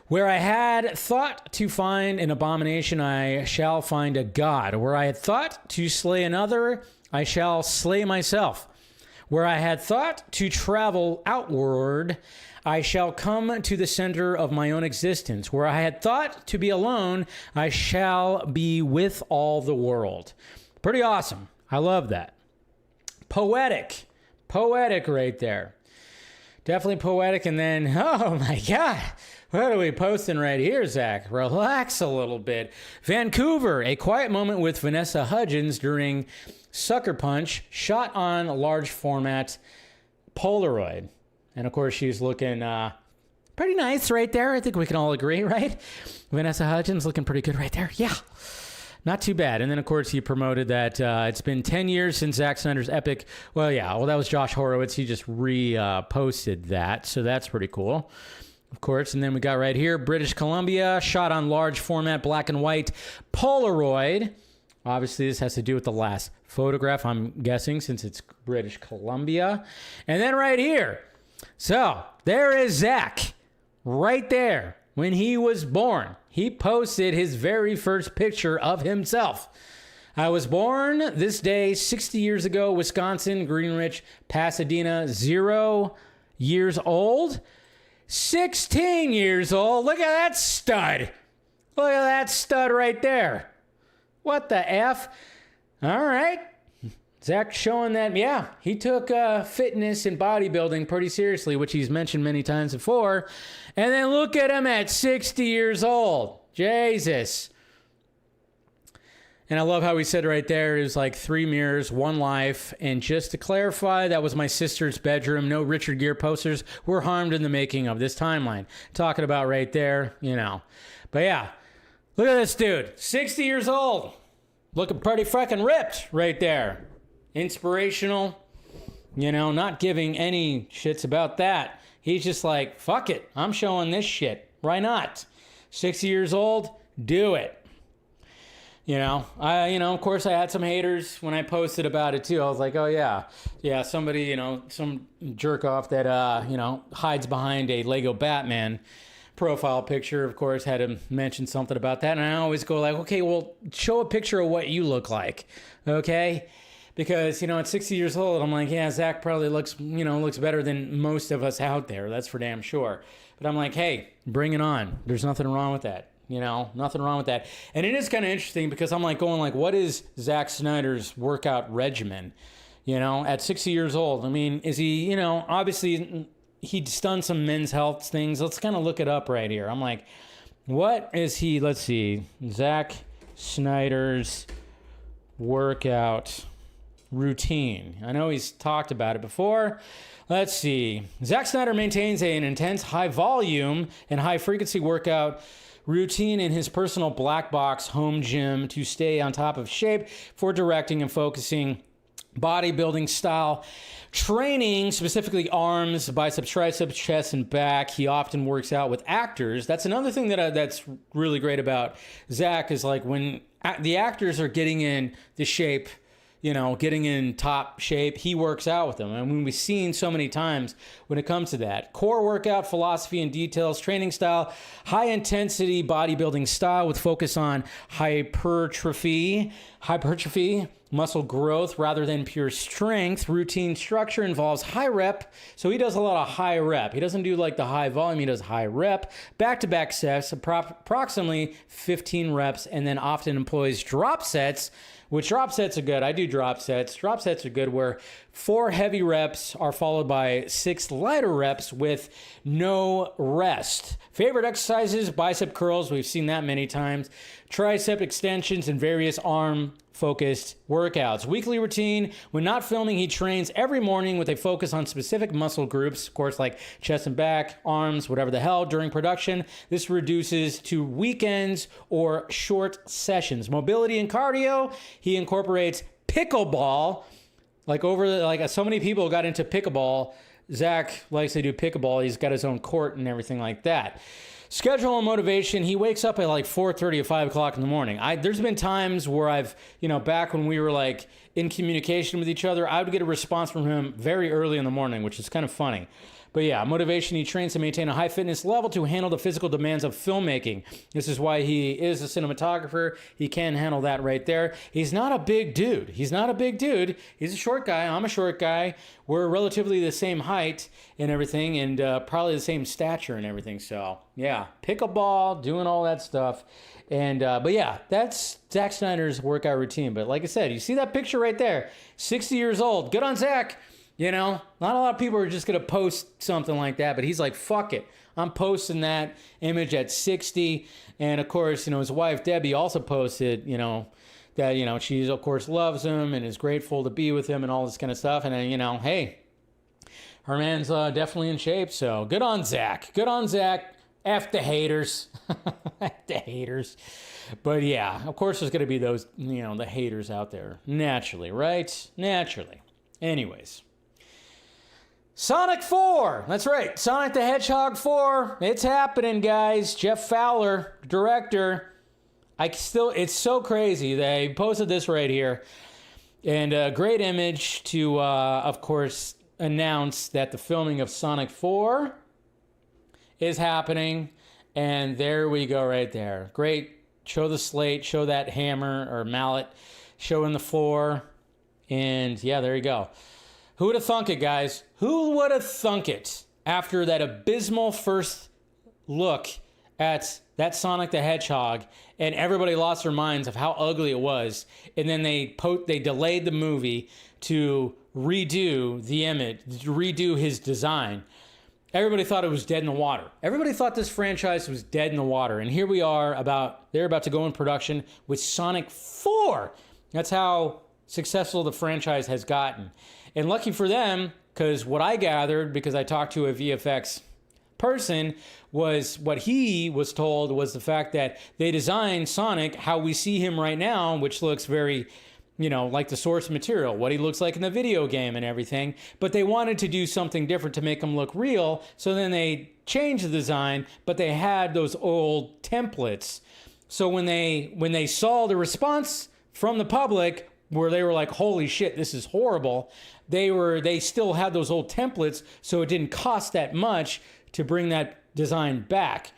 Where I had thought to find an abomination, I shall find a god. Where I had thought to slay another, I shall slay myself. Where I had thought to travel outward, I shall come to the center of my own existence. Where I had thought to be alone, I shall be with all the world. Pretty awesome. I love that. Poetic right there. Definitely poetic. And then, oh my God, What are we posting right here, Zach? Relax a little bit. Vancouver, a quiet moment with Vanessa Hudgens during Sucker Punch, shot on a large format Polaroid. And of course, she's looking pretty nice right there. I think we can all agree, right? Vanessa Hudgens looking pretty good right there. Yeah. Not too bad. And then, of course, he promoted that it's been 10 years since Zack Snyder's epic. Well, that was Josh Horowitz. He just reposted that. So that's pretty cool, of course. And then we got right here, British Columbia, shot on large format black and white Polaroid. Obviously, this has to do with the last photograph, I'm guessing, since it's British Columbia. And then right here. So there is Zack right there when he was born. He posted his very first picture of himself. I was born this day 60 years ago, Wisconsin, Greenwich, Pasadena, 0 years old. 16 years old. Look at that stud. Look at that stud right there. What the F? All right. Zach showing that, he took fitness and bodybuilding pretty seriously, which he's mentioned many times before. And then look at him at 60 years old. Jesus. And I love how he said right there, it was like 3 mirrors, 1 life. And just to clarify, that was my sister's bedroom. No Richard Gere posters were harmed in the making of this timeline. Talking about right there, But yeah, look at this dude. 60 years old. Looking pretty freaking ripped right there. Inspirational. Not giving any shits about that. He's just like, fuck it. I'm showing this shit. Why not? 60 years old, do it. Of course I had some haters when I posted about it too. I was like, oh yeah, somebody, some jerk off that, hides behind a Lego Batman profile picture, of course, had to mention something about that. And I always go like, okay, well, show a picture of what you look like. Okay. Because, at 60 years old, I'm like, yeah, Zach probably looks better than most of us out there. That's for damn sure. But I'm like, hey, bring it on. There's nothing wrong with that. Nothing wrong with that. And it is kind of interesting because I'm like going like, what is Zack Snyder's workout regimen? At 60 years old. I mean, is he, obviously he's done some men's health things. Let's kind of look it up right here. I'm like, what is he? Let's see. Zack Snyder's workout routine. I know he's talked about it before. Let's see. Zack Snyder maintains an intense, high volume and high frequency workout routine in his personal black box home gym to stay on top of shape for directing and focusing bodybuilding style training, specifically arms, biceps, triceps, chest, and back. He often works out with actors. That's another thing that's really great about Zack is like when the actors are getting in the shape, getting in top shape, he works out with them. And we've seen so many times when it comes to that. Core workout, philosophy and details, training style, high intensity bodybuilding style with focus on hypertrophy, muscle growth rather than pure strength. Routine structure involves high rep. So he does a lot of high rep. He doesn't do like the high volume. He does high rep, back-to-back sets, approximately 15 reps, and then often employs drop sets, which drop sets are good. I do drop sets. Drop sets are good where 4 heavy reps are followed by 6 lighter reps with no rest. Favorite exercises, bicep curls. We've seen that many times. Tricep extensions and various arm-focused workouts. Weekly routine. When not filming, he trains every morning with a focus on specific muscle groups, of course, like chest and back, arms, whatever the hell. During production, this reduces to weekends or short sessions. Mobility and cardio. He incorporates pickleball. So many people got into pickleball. Zach likes to do pickleball. He's got his own court and everything like that. Schedule and motivation. He wakes up at like 4:30 or 5 o'clock in the morning. There's been times where I've, back when we were like in communication with each other, I would get a response from him very early in the morning, which is kind of funny. But yeah, motivation, he trains to maintain a high fitness level to handle the physical demands of filmmaking. This is why he is a cinematographer. He can handle that right there. He's not a big dude. He's a short guy. I'm a short guy. We're relatively the same height and everything, and probably the same stature and everything. So yeah, pickleball, doing all that stuff. And but yeah, that's Zack Snyder's workout routine. But like I said, you see that picture right there, 60 years old. Good on Zack. You know, not a lot of people are just going to post something like that, but he's like, fuck it. I'm posting that image at 60. And of course, you know, his wife, Debbie, also posted, you know, that, you know, she, of course, loves him and is grateful to be with him and all this kind of stuff. And, you know, hey, her man's definitely in shape. So good on Zack. Good on Zack. F the haters. F the haters. But yeah, of course, there's going to be those, you know, the haters out there. Naturally, right? Naturally. Anyways. Sonic 4. That's right. Sonic the Hedgehog 4. It's happening, guys. Jeff Fowler, director. It's so crazy. They posted this right here. And a great image to, of course, announce that the filming of Sonic 4 is happening. And there we go right there. Great. Show the slate. Show that hammer or mallet. Showing the floor. And yeah, there you go. Who would have thunk it, guys? Who would have thunk it after that abysmal first look at that Sonic the Hedgehog, and everybody lost their minds of how ugly it was, and then they delayed the movie to redo the image, to redo his design. Everybody thought it was dead in the water. Everybody thought this franchise was dead in the water, and here we are they're about to go in production with Sonic 4. That's how successful the franchise has gotten. And lucky for them, because what I gathered, because I talked to a VFX person, was what he was told was the fact that they designed Sonic how we see him right now, which looks very, you know, like the source material, what he looks like in the video game and everything. But they wanted to do something different to make him look real. So then they changed the design, but they had those old templates. So when they saw the response from the public, where they were like, holy shit, this is horrible, they still had those old templates, so it didn't cost that much to bring that design back.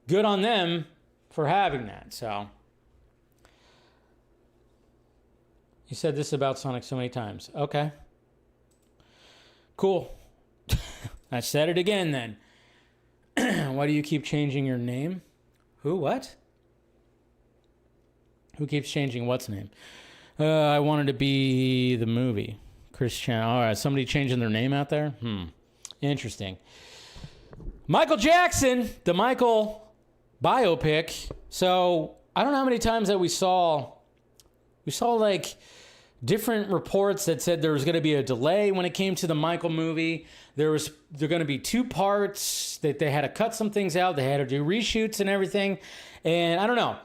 Good on them for having that. So you said this about Sonic so many times. Okay. Cool. I said it again then. Why do you keep changing your name? Who? What? Who keeps changing what's name? I wanted to be the movie. Christian. All right, somebody changing their name out there? Interesting. Michael Jackson, the Michael biopic. So I don't know how many times that we saw like different reports that said there was going to be a delay when it came to the Michael movie. They're going to be 2 parts, that they had to cut some things out. They had to do reshoots and everything. And I don't know.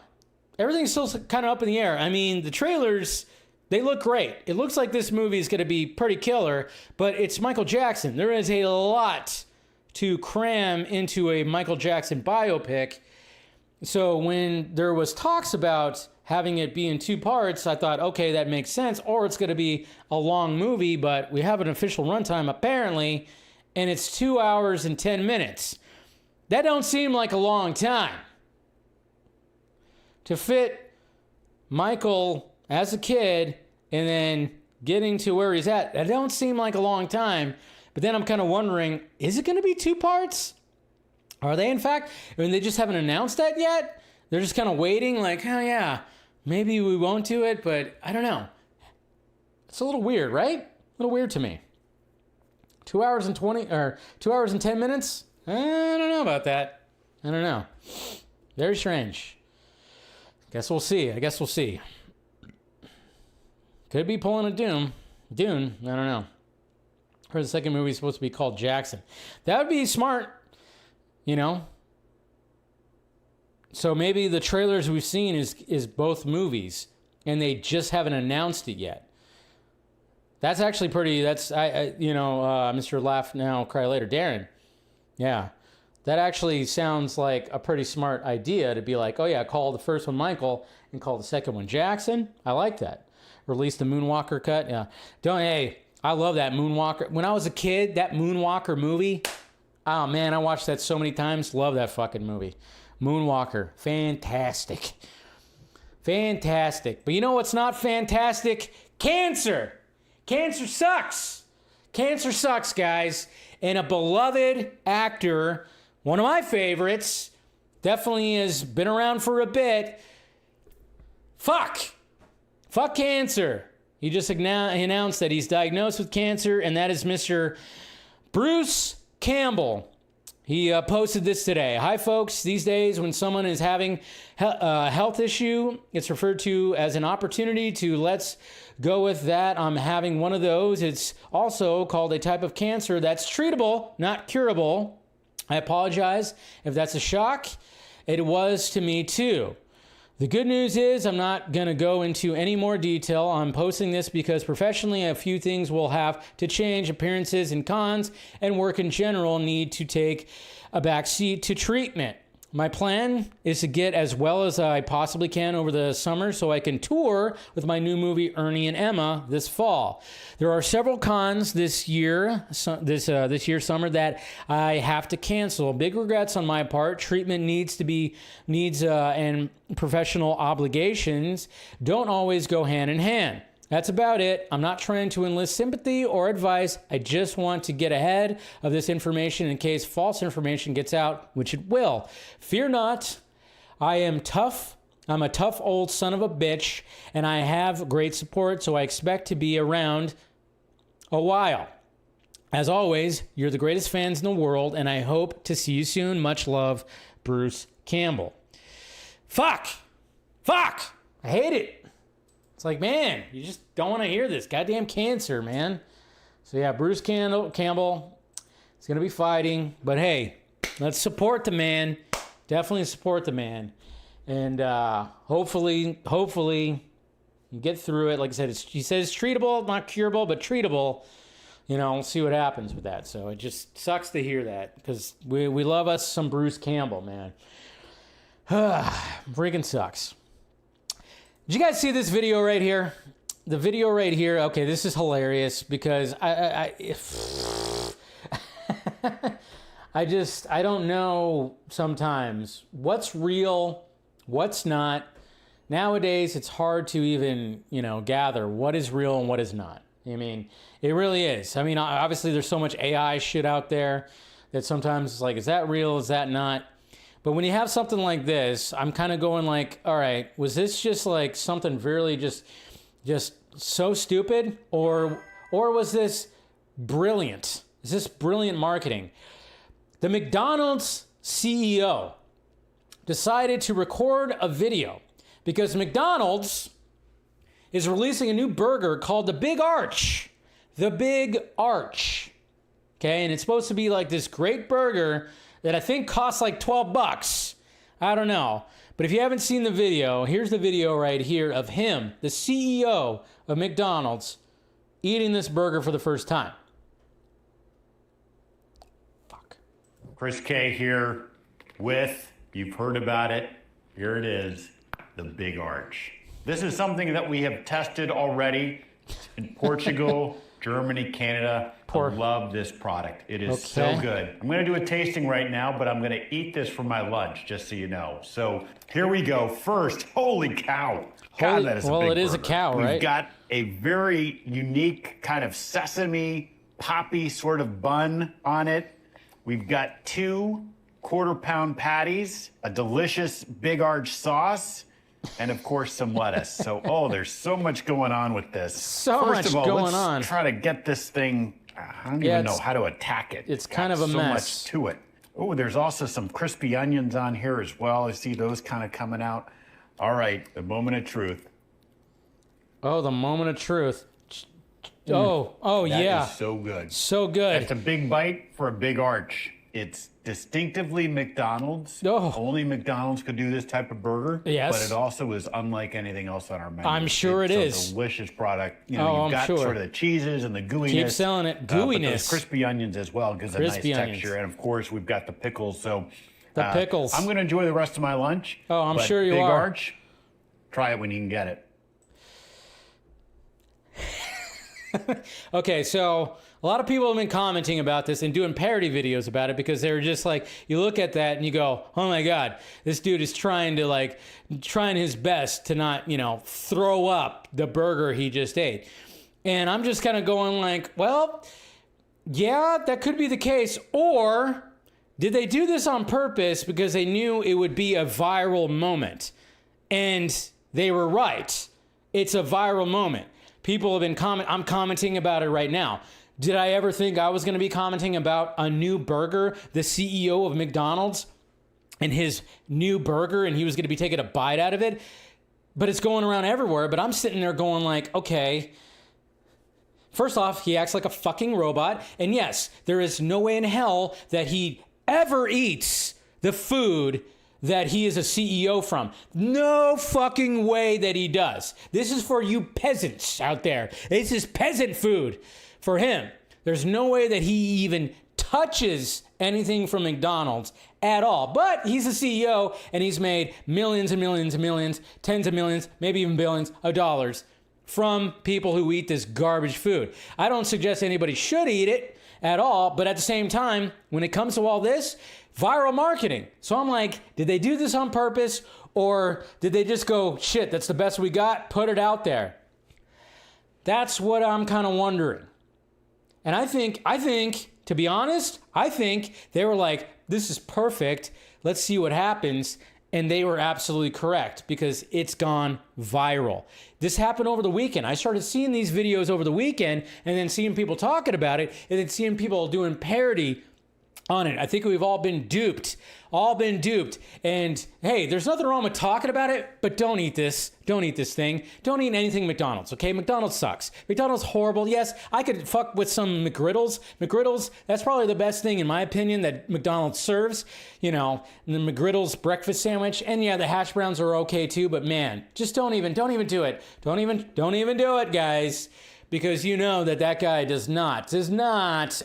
Everything's still kind of up in the air. I mean, the trailers, they look great. It looks like this movie is going to be pretty killer, but it's Michael Jackson. There is a lot to cram into a Michael Jackson biopic. So when there was talks about having it be in 2 parts, I thought, okay, that makes sense. Or it's going to be a long movie, but we have an official runtime apparently, and it's 2 hours and 10 minutes. That don't seem like a long time. To fit Michael as a kid and then getting to where he's at, that don't seem like a long time. But then I'm kind of wondering, is it going to be 2 parts? Are they, in fact? I mean, they just haven't announced that yet. They're just kind of waiting like, oh yeah, maybe we won't do it, but I don't know. It's a little weird, right? A little weird to me. 2 hours and 2 hours and 10 minutes? I don't know about that. I don't know. Very strange. I guess we'll see. Could be pulling a Dune. I don't know. Heard the second movie is supposed to be called Jackson. That would be smart, you know. So maybe the trailers we've seen is both movies, and they just haven't announced it yet. That's actually pretty. That's Mr. Laugh Now, Cry Later, Darren. Yeah. That actually sounds like a pretty smart idea to be like, oh yeah, call the first one Michael and call the second one Jackson. I like that. Release the Moonwalker cut. Yeah. I love that Moonwalker. When I was a kid, that Moonwalker movie, oh man, I watched that so many times. Love that fucking movie. Moonwalker. Fantastic. Fantastic. But you know what's not fantastic? Cancer. Cancer sucks. Cancer sucks, guys. And a beloved actor, one of my favorites, definitely has been around for a bit. Fuck cancer. He just announced that he's diagnosed with cancer, and that is Mr. Bruce Campbell. He posted this today. Hi, folks. These days, when someone is having a health issue, it's referred to as an opportunity to let's go with that. I'm having one of those. It's also called a type of cancer that's treatable, not curable. I apologize if that's a shock. It was to me, too. The good news is I'm not going to go into any more detail. I'm posting this because professionally a few things will have to change. Appearances and cons and work in general need to take a backseat to treatment. My plan is to get as well as I possibly can over the summer so I can tour with my new movie Ernie and Emma this fall. There are several cons this year summer that I have to cancel. Big regrets on my part. Treatment needs and professional obligations don't always go hand in hand. That's about it. I'm not trying to enlist sympathy or advice. I just want to get ahead of this information in case false information gets out, which it will. Fear not. I am tough. I'm a tough old son of a bitch, and I have great support, so I expect to be around a while. As always, you're the greatest fans in the world, and I hope to see you soon. Much love, Bruce Campbell. Fuck. I hate it. It's like, man, you just don't want to hear this. Goddamn cancer, man. So yeah, Bruce Campbell is going to be fighting. But hey, let's support the man. Definitely support the man. And hopefully you get through it. Like I said, he says it's treatable, not curable, but treatable. You know, we'll see what happens with that. So it just sucks to hear that because we love us some Bruce Campbell, man. Freaking sucks. Did you guys see this video right here? The video right here. Okay, this is hilarious because I don't know sometimes what's real, what's not. Nowadays, it's hard to even, gather what is real and what is not. I mean, it really is. I mean, obviously there's so much AI shit out there that sometimes it's like, is that real? Is that not? But when you have something like this, I'm kind of going like, all right, was this just like something really just so stupid? Or was this brilliant? Is this brilliant marketing? The McDonald's CEO decided to record a video because McDonald's is releasing a new burger called the Big Arch. The Big Arch. Okay, and it's supposed to be like this great burger that I think costs like $12. I don't know. But if you haven't seen the video, here's the video right here of him, the CEO of McDonald's, eating this burger for the first time. Fuck. Chris K here with, you've heard about it, here it is, the Big Arch. This is something that we have tested already in Portugal, Germany, Canada. I love this product. It is so good. I'm going to do a tasting right now, but I'm going to eat this for my lunch, just so you know. So here we go. First, holy cow. God, that is a big burger. Well, it is a cow, right? We've got a very unique kind of sesame, poppy sort of bun on it. We've got 2 quarter-pound patties, a delicious Big Arch sauce, and of course some lettuce. So, there's so much going on with this. First of all, let's try to get this thing. I don't even know how to attack it. It's kind of a mess. So much to it. Oh, there's also some crispy onions on here as well. I see those kind of coming out. All right, the moment of truth. Oh, the moment of truth. Yeah. That is so good. So good. It's a big bite for a Big Arch. It's distinctively McDonald's. Only McDonald's could do this type of burger. Yes. But it also is unlike anything else on our menu. I'm sure it is. It's a delicious product. You've got sort of the cheeses and the gooiness. Keep selling it. Gooiness. But those crispy onions as well gives a nice texture. And of course, we've got the pickles. So the pickles. I'm going to enjoy the rest of my lunch. Oh, I'm sure you are. Big Arch, try it when you can get it. Okay, so a lot of people have been commenting about this and doing parody videos about it because they're just like, you look at that and you go, oh my God, this dude is trying his best to not, throw up the burger he just ate. And I'm just kind of going like, well, yeah, that could be the case. Or did they do this on purpose because they knew it would be a viral moment? And they were right. It's a viral moment. People have been I'm commenting about it right now. Did I ever think I was going to be commenting about a new burger, the CEO of McDonald's and his new burger, and he was going to be taking a bite out of it? But it's going around everywhere. But I'm sitting there going like, okay, first off, he acts like a fucking robot. And yes, there is no way in hell that he ever eats the food that he is a CEO from. No fucking way that he does. This is for you peasants out there. This is peasant food for him. There's no way that he even touches anything from McDonald's at all. But he's a CEO and he's made millions and millions and millions, tens of millions, maybe even billions of dollars from people who eat this garbage food. I don't suggest anybody should eat it at all, but at the same time, when it comes to all this, viral marketing. So I'm like, did they do this on purpose, or did they just go, shit, that's the best we got, put it out there? That's what I'm kind of wondering. And I think, to be honest, I think they were like, this is perfect, let's see what happens. And they were absolutely correct, because it's gone viral. This happened over the weekend. I started seeing these videos over the weekend and then seeing people talking about it and then seeing people doing parody on it. I think we've all been duped. And hey, there's nothing wrong with talking about it, but don't eat this. Don't eat this thing. Don't eat anything McDonald's, okay? McDonald's sucks. McDonald's horrible. Yes, I could fuck with some McGriddles. McGriddles, that's probably the best thing in my opinion that McDonald's serves. You know, the McGriddles breakfast sandwich. And yeah, the hash browns are okay too, but man, just don't even do it. Don't even do it, guys. Because you know that guy does not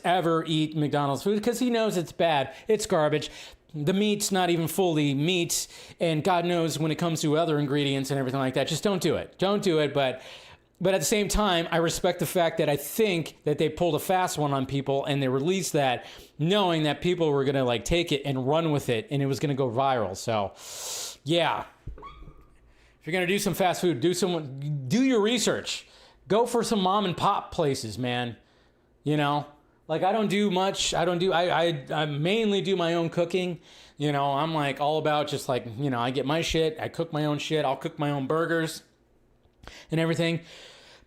ever eat McDonald's food because he knows it's bad. It's garbage. The meat's not even fully meat. And God knows when it comes to other ingredients and everything like that, just don't do it. Don't do it. But at the same time, I respect the fact that I think that they pulled a fast one on people and they released that knowing that people were going to like take it and run with it and it was going to go viral. So yeah, if you're going to do some fast food, do your research. Go for some mom and pop places, man. You know, like I don't do much. I mainly do my own cooking. You know, I'm like all about just like, you know, I get my shit. I cook my own shit. I'll cook my own burgers and everything.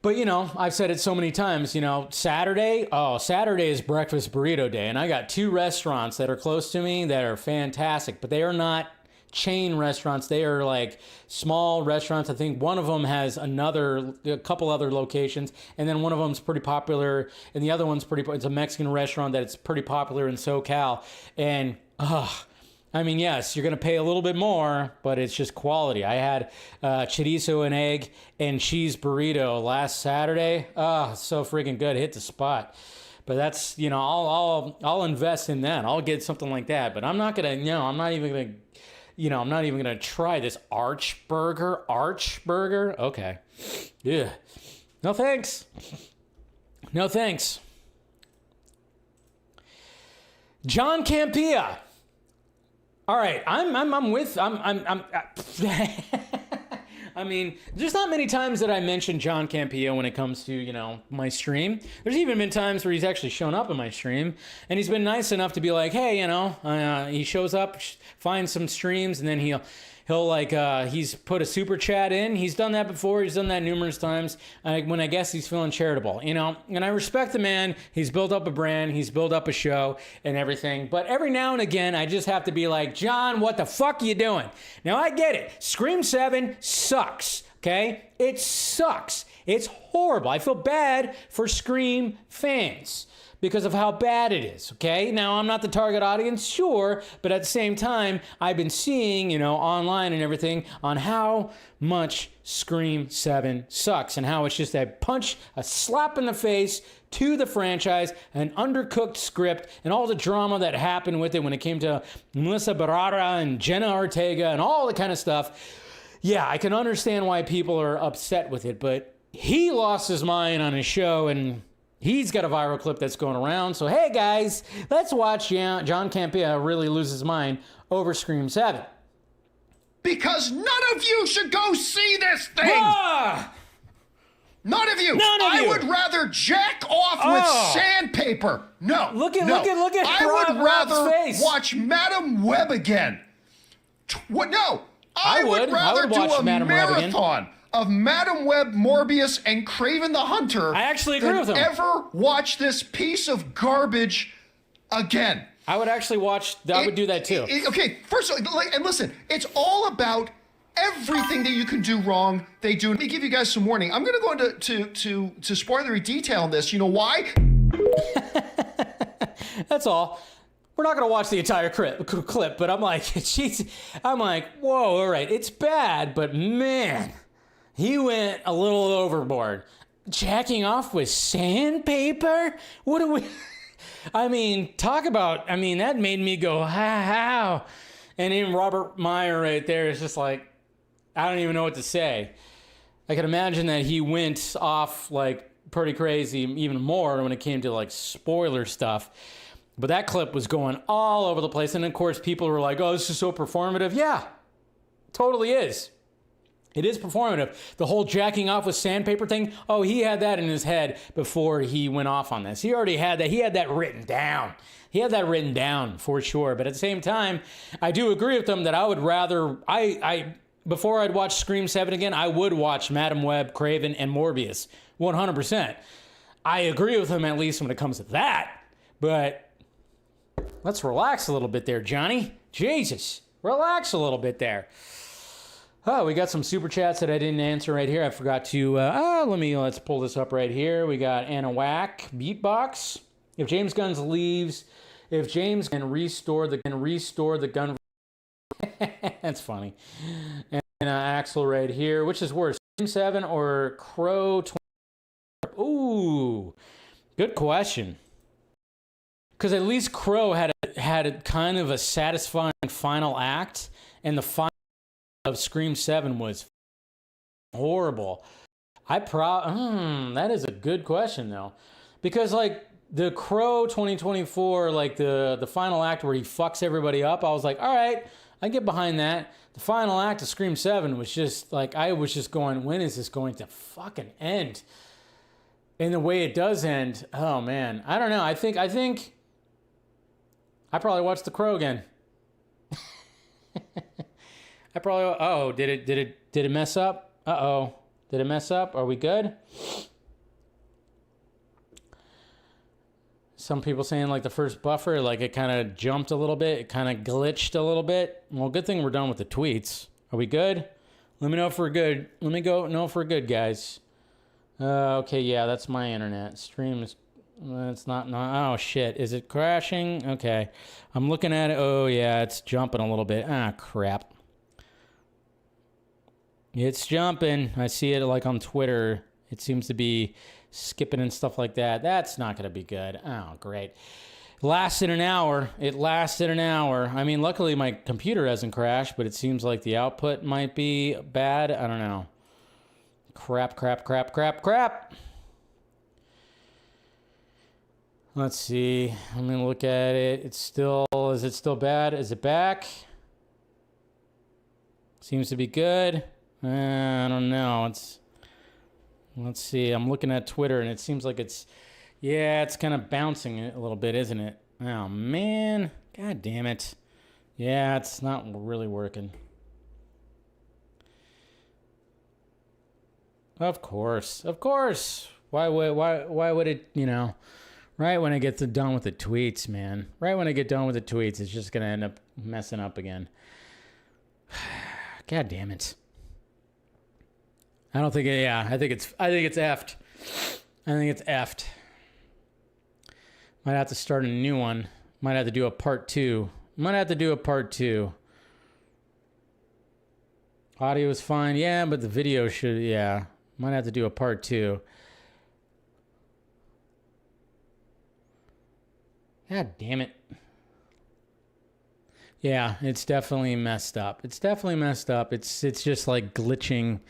But, you know, I've said it so many times, you know, Saturday is breakfast burrito day. And I got 2 restaurants that are close to me that are fantastic, but they are not chain restaurants. They are like small restaurants. I think one of them has a couple other locations, and then one of them's pretty popular, and the other one's it's a Mexican restaurant that's pretty popular in SoCal. And I mean, yes, you're gonna pay a little bit more, but it's just quality. I had chorizo and egg and cheese burrito last Saturday. So freaking good. Hit the spot. But that's, you know, I'll invest in that. I'll get something like that. But I'm not even gonna try this Arch Burger. Okay. Yeah. No thanks. John Campea. All right. I mean, there's not many times that I mention John Campea when it comes to, you know, my stream. There's even been times where he's actually shown up in my stream, and he's been nice enough to be like, hey, you know, he shows up, finds some streams, and then he'll like, he's put a super chat in. He's done that before. He's done that numerous times when I guess he's feeling charitable, you know, and I respect the man. He's built up a brand. He's built up a show and everything. But every now and again, I just have to be like, John, what the fuck are you doing? Now, I get it. Scream 7 sucks, okay? It sucks. It's horrible. I feel bad for Scream fans because of how bad it is, okay? Now, I'm not the target audience, sure, but at the same time, I've been seeing, you know, online and everything on how much Scream 7 sucks and how it's just a slap in the face to the franchise, an undercooked script, and all the drama that happened with it when it came to Melissa Barrera and Jenna Ortega and all the kind of stuff. Yeah, I can understand why people are upset with it, but he lost his mind on his show, and he's got a viral clip that's going around. So, hey, guys, let's watch John Campea really lose his mind over Scream 7. Because none of you should go see this thing! None of you! I would rather jack off with sandpaper. No. Look at I would rather face. watch Madam Web again. I would rather do a Madam Web again. marathon of Madam Web, Morbius, and Kraven the Hunter I actually agree with him. ever watch this piece of garbage again. I would actually watch. I would do that too. Okay, first of all, and listen, it's all about everything that you can do wrong, they do. Let me give you guys some warning. I'm going to go into spoilery detail on this. You know why? That's all. We're not going to watch the entire clip, but I'm like, jeez, I'm like, whoa, all right, it's bad, but man, he went a little overboard. Jacking off with sandpaper? What do we... I mean, talk about, I mean, that made me go, how? And even Robert Meyer right there is just like, I don't even know what to say. I can imagine that he went off like pretty crazy even more when it came to like spoiler stuff. But that clip was going all over the place. And of course, people were like, oh, this is so performative. Yeah, totally is. It is performative. The whole jacking off with sandpaper thing, oh, he had that in his head before he went off on this. He already had that. He had that written down. He had that written down for sure. But at the same time, I do agree with him that I would rather, before I'd watch Scream 7 again, I would watch Madam Web, Kraven, and Morbius 100%. I agree with him at least when it comes to that. But let's relax a little bit there, Johnny. Jesus, relax a little bit there. Oh, we got some super chats that I didn't answer right here. I forgot to, let's pull this up right here. We got Anna Wack, Beatbox. If James Gunn leaves, if James can restore the gun. That's funny. And Axel right here. Which is worse, Scream 7 or Crow 20? Ooh, good question. Because at least Crow had a kind of a satisfying final act, and the final of Scream 7 was horrible. That is a good question though, because like the Crow 2024, like the final act where he fucks everybody up, I was like, all right, I get behind that. The final act of Scream 7 was just like, I was just going, when is this going to fucking end? And the way it does end, oh man, I don't know. I think I probably watched The Crow again. I probably, did it mess up? Uh-oh. Did it mess up? Are we good? Some people saying like the first buffer, like it kind of jumped a little bit. It kind of glitched a little bit. Well, good thing we're done with the tweets. Are we good? Let me know if we're good. Let me know if we're good, guys. Okay, yeah, that's my internet. Stream is, it's not, oh shit. Is it crashing? Okay. I'm looking at it. Oh yeah, it's jumping a little bit. Ah, crap. It's jumping. I see it like on Twitter. It seems to be skipping and stuff like that. That's not going to be good. Oh, great. It lasted an hour. I mean, luckily my computer hasn't crashed, but it seems like the output might be bad. I don't know. Crap. Let's see. Let me look at it. Is it still bad? Is it back? Seems to be good. I don't know. Let's see. I'm looking at Twitter and it seems like it's kind of bouncing a little bit, isn't it? Oh man. God damn it. Yeah, it's not really working. Of course. Why would it, right when I get done with the tweets, man. Right when I get done with the tweets, it's just going to end up messing up again. God damn it. I think it's effed. I think it's effed. Might have to start a new one. Might have to do a part 2. Audio is fine. Yeah, but the video should, yeah. Might have to do a part 2. God damn it. Yeah, it's definitely messed up. It's just like glitching.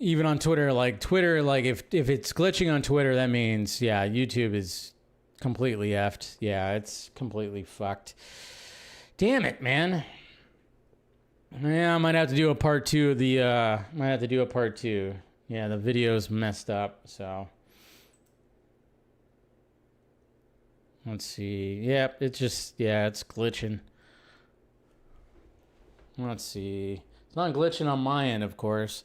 Even on Twitter, like if it's glitching on Twitter, that means, yeah, YouTube is completely effed. Yeah, it's completely fucked. Damn it, man. Yeah, I might have to do a part 2 of the, Yeah, the video's messed up, so. Let's see. Yep, it's glitching. Let's see. It's not glitching on my end, of course.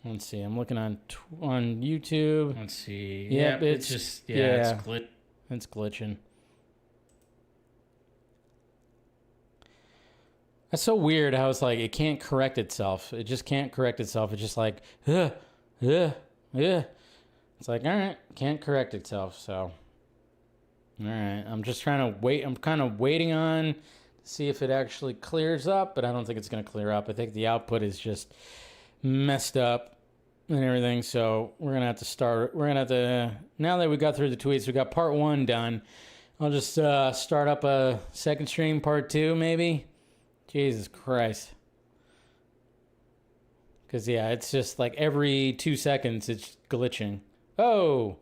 Let's see. I'm looking on YouTube. Let's see. Yep, it's just it's it's glitching. That's so weird how it's like it can't correct itself. It just can't correct itself. It's just like, It's like, all right, can't correct itself. So, all right, I'm just trying to wait. I'm kind of waiting on to see if it actually clears up, but I don't think it's going to clear up. I think the output is just messed up and everything. So we're gonna have to start. We're gonna have to. Now that we got through the tweets, we got part 1 done. I'll just start up a second stream, part 2, maybe. Jesus Christ. Because, yeah, it's just like every 2 seconds it's glitching. Oh,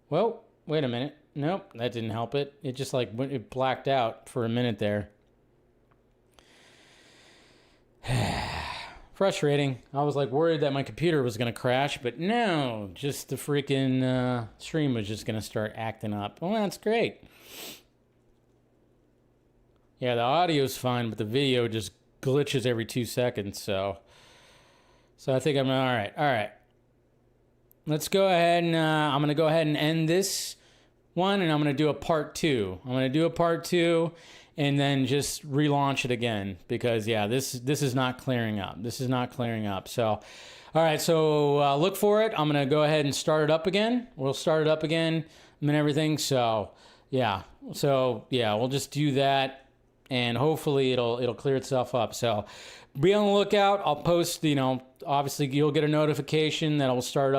well, wait a minute. Nope, that didn't help it. It just like it blacked out for a minute there. Frustrating. I was like worried that my computer was going to crash, but no, just the freaking stream was just going to start acting up. Well, that's great. Yeah, the audio's fine, but the video just glitches every 2 seconds, so I think I'm all right. Let's go ahead and I'm going to go ahead and end this one, and I'm going to do a part 2. I'm going to do a part 2 and then just relaunch it again because, yeah, this is not clearing up. This is not clearing up. So, all right, so look for it. I'm going to go ahead and start it up again. We'll start it up again and everything. So, yeah. We'll just do that. And hopefully it'll clear itself up. So be on the lookout. I'll post, obviously you'll get a notification that I'll start up